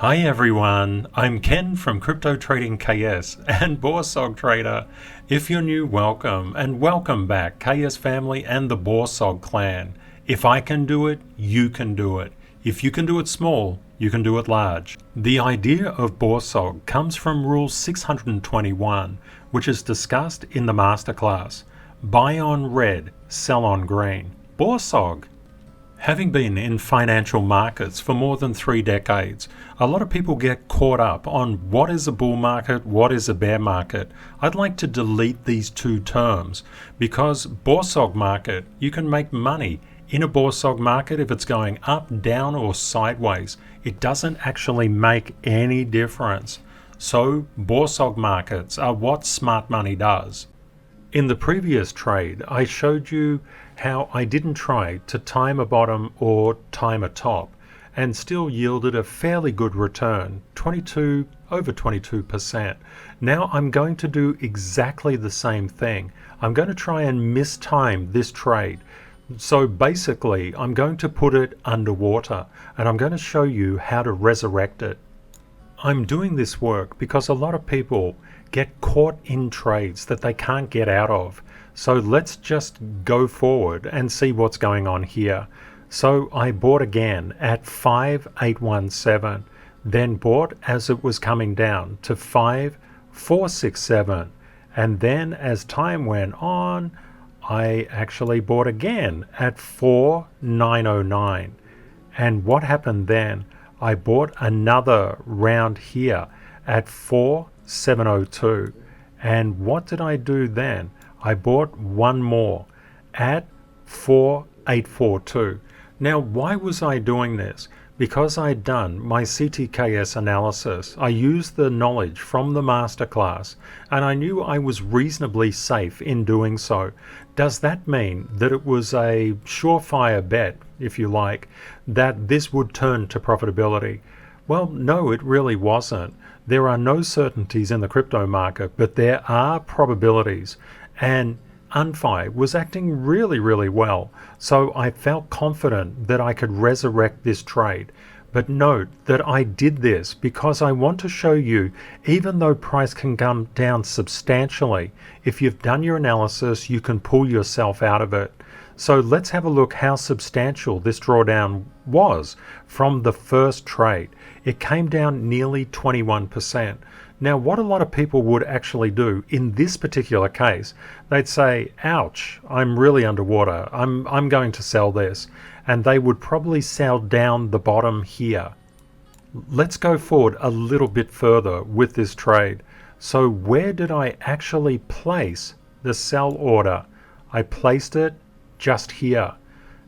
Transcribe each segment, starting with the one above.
Hi everyone, I'm Ken from Crypto Trading KS and BORSOG Trader. If you're new, welcome, and welcome back KS family and the BORSOG clan. If I can do it, you can do it. If you can do it small, you can do it large. The idea of BORSOG comes from Rule 621, which is discussed in the masterclass. Buy on red, sell on green. BORSOG. Having been in financial markets for more than 3 decades, a lot of people get caught up on what is a bull market, what is a bear market. I'd like to delete these two terms because BORSOG market, you can make money in a BORSOG market if it's going up, down or sideways. It doesn't actually make any difference. So BORSOG markets are what smart money does. In the previous trade, I showed you how I didn't try to time a bottom or time a top and still yielded a fairly good return, over 22%. Now I'm going to do exactly the same thing. I'm going to try and mistime this trade. So basically, I'm going to put it underwater and I'm going to show you how to resurrect it. I'm doing this work because a lot of people get caught in trades that they can't get out of. So let's just go forward and see what's going on here. So I bought again at 5817, then bought as it was coming down to 5467, and then as time went on, I actually bought again at 4909. And what happened then? I bought another round here at 4702. And what did I do then? I bought one more at 4842. Now, why was I doing this? Because I'd done my CTKS analysis. I used the knowledge from the masterclass and I knew I was reasonably safe in doing so. Does that mean that it was a surefire bet, if you like, that this would turn to profitability? Well, no, it really wasn't. There are no certainties in the crypto market, but there are probabilities. And UNFI was acting really well, so I felt confident that I could resurrect this trade. But note that I did this because I want to show you, even though price can come down substantially, if you've done your analysis, you can pull yourself out of it. So let's have a look how substantial this drawdown was from the first trade. It came down nearly 21%. Now, what a lot of people would actually do in this particular case, they'd say, ouch, I'm really underwater. I'm going to sell this. And they would probably sell down the bottom here. Let's go forward a little bit further with this trade. So where did I actually place the sell order? I placed it just here.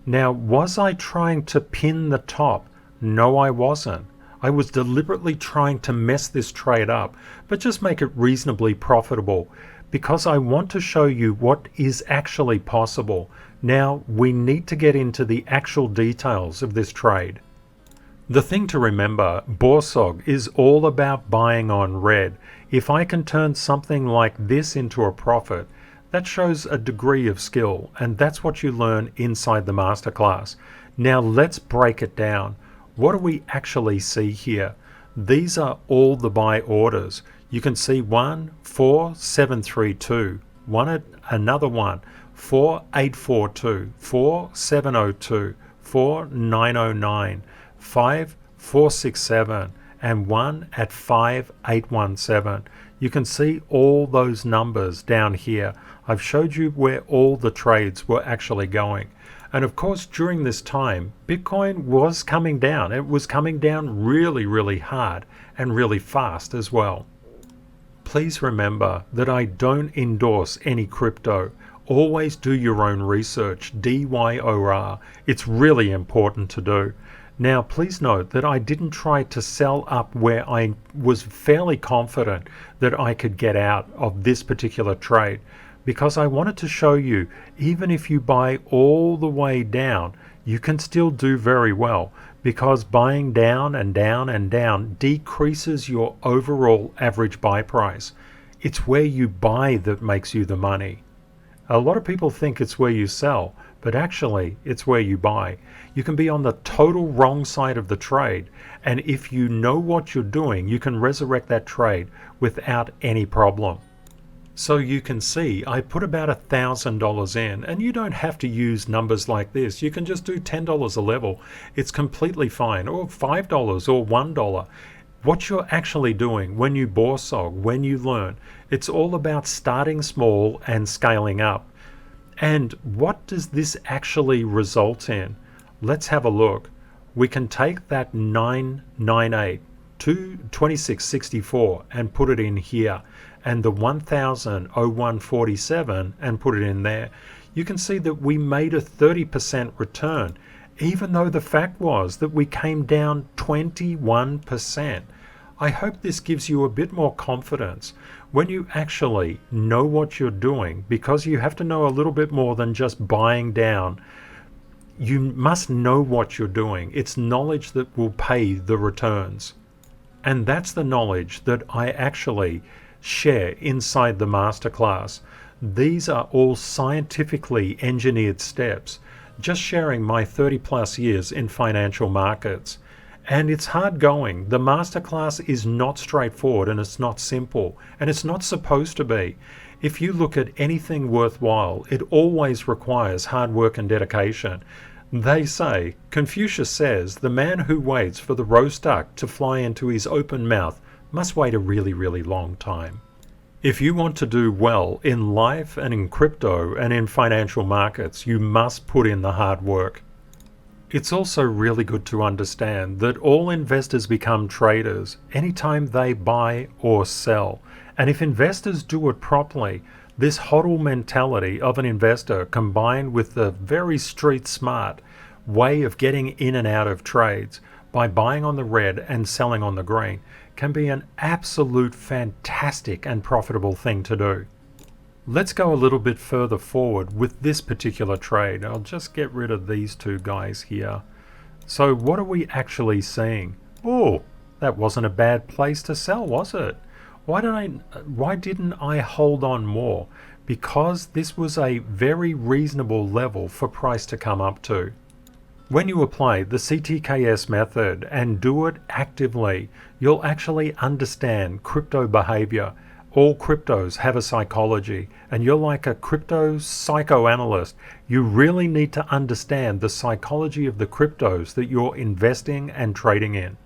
Now, was I trying to pin the top? No, I wasn't. I was deliberately trying to mess this trade up, but just make it reasonably profitable because I want to show you what is actually possible. Now, we need to get into the actual details of this trade. The thing to remember, BORSOG is all about buying on red. If I can turn something like this into a profit, that shows a degree of skill, and that's what you learn inside the masterclass. Now let's break it down. What do we actually see here? These are all the buy orders. You can see 14732, another one 4842, 4702, 4909, 5467, and one at 5817. You can see all those numbers down here. I've showed you where all the trades were actually going. And of course, during this time, Bitcoin was coming down. It was coming down really hard and really fast as well. Please remember that I don't endorse any crypto. Always do your own research, DYOR. It's really important to do. Now, please note that I didn't try to sell up where I was fairly confident that I could get out of this particular trade, because I wanted to show you, even if you buy all the way down, you can still do very well, because buying down and down and down decreases your overall average buy price. It's where you buy that makes you the money. A lot of people think it's where you sell, but actually it's where you buy. You can be on the total wrong side of the trade, and if you know what you're doing, you can resurrect that trade without any problem. So you can see I put about $1,000 in, and you don't have to use numbers like this. You can just do $10 a level. It's completely fine, or $5 or $1. What you're actually doing when you borsog, when you learn, it's all about starting small and scaling up. And what does this actually result in? Let's have a look. We can take that 998 to 2664 and put it in here, and the 1001.47 and put it in there. You can see that we made a 30% return, even though the fact was that we came down 21%. I hope this gives you a bit more confidence when you actually know what you're doing, because you have to know a little bit more than just buying down. You must know what you're doing. It's knowledge that will pay the returns. And that's the knowledge that I actually share inside the masterclass. These are all scientifically engineered steps, just sharing my 30 plus years in financial markets. And it's hard going. The masterclass is not straightforward, and it's not simple, and it's not supposed to be. If you look at anything worthwhile, it always requires hard work and dedication. They say, Confucius says, the man who waits for the roast duck to fly into his open mouth must wait a really, really long time. If you want to do well in life and in crypto and in financial markets, you must put in the hard work. It's also really good to understand that all investors become traders anytime they buy or sell. And if investors do it properly, this hodl mentality of an investor combined with the very street smart way of getting in and out of trades by buying on the red and selling on the green can be an absolute fantastic and profitable thing to do. Let's go a little bit further forward with this particular trade. I'll just get rid of these two guys here. So what are we actually seeing? Oh, that wasn't a bad place to sell, was it? Why didn't I hold on more? Because this was a very reasonable level for price to come up to. When you apply the CTKS method and do it actively, you'll actually understand crypto behavior. All cryptos have a psychology, and you're like a crypto psychoanalyst. You really need to understand the psychology of the cryptos that you're investing and trading in.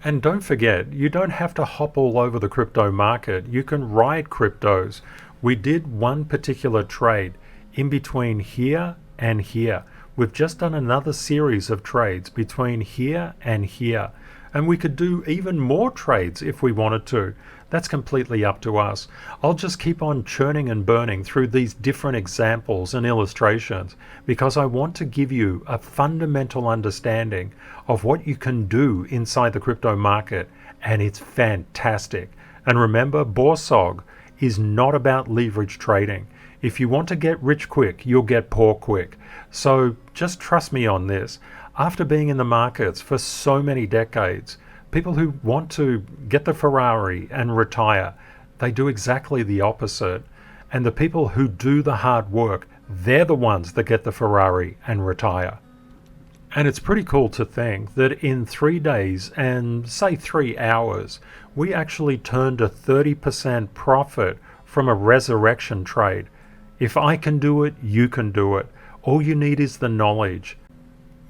And don't forget, you don't have to hop all over the crypto market. You can ride cryptos. We did one particular trade in between here and here. We've just done another series of trades between here and here. And we could do even more trades if we wanted to. That's completely up to us. I'll just keep on churning and burning through these different examples and illustrations because I want to give you a fundamental understanding of what you can do inside the crypto market, and it's fantastic. And remember, BORSOG is not about leverage trading. If you want to get rich quick, you'll get poor quick. So just trust me on this. After being in the markets for so many decades, people who want to get the Ferrari and retire, they do exactly the opposite. And the people who do the hard work, they're the ones that get the Ferrari and retire. And it's pretty cool to think that in 3 days and say 3 hours, we actually turned a 30% profit from a resurrection trade. If I can do it, you can do it. All you need is the knowledge.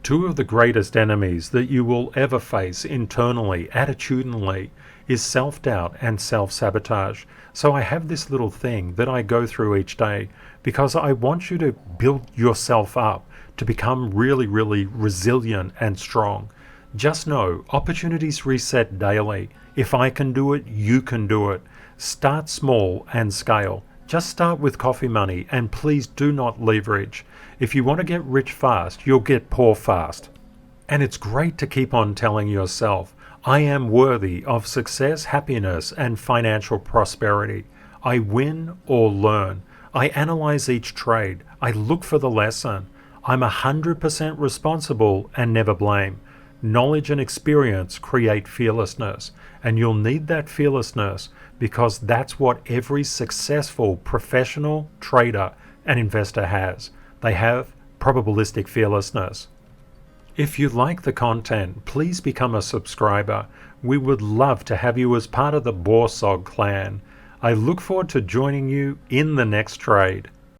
Two of the greatest enemies that you will ever face internally, attitudinally, is self-doubt and self-sabotage. So I have this little thing that I go through each day because I want you to build yourself up to become really, really resilient and strong. Just know, opportunities reset daily. If I can do it, you can do it. Start small and scale. Just start with coffee money, and please do not leverage. If you want to get rich fast, you'll get poor fast. And it's great to keep on telling yourself, I am worthy of success, happiness, and financial prosperity. I win or learn. I analyze each trade. I look for the lesson. I'm 100% responsible and never blame. Knowledge and experience create fearlessness, and you'll need that fearlessness because that's what every successful professional trader and investor has. They have probabilistic fearlessness. If you like the content, please become a subscriber. We would love to have you as part of the BORSOG clan. I look forward to joining you in the next trade.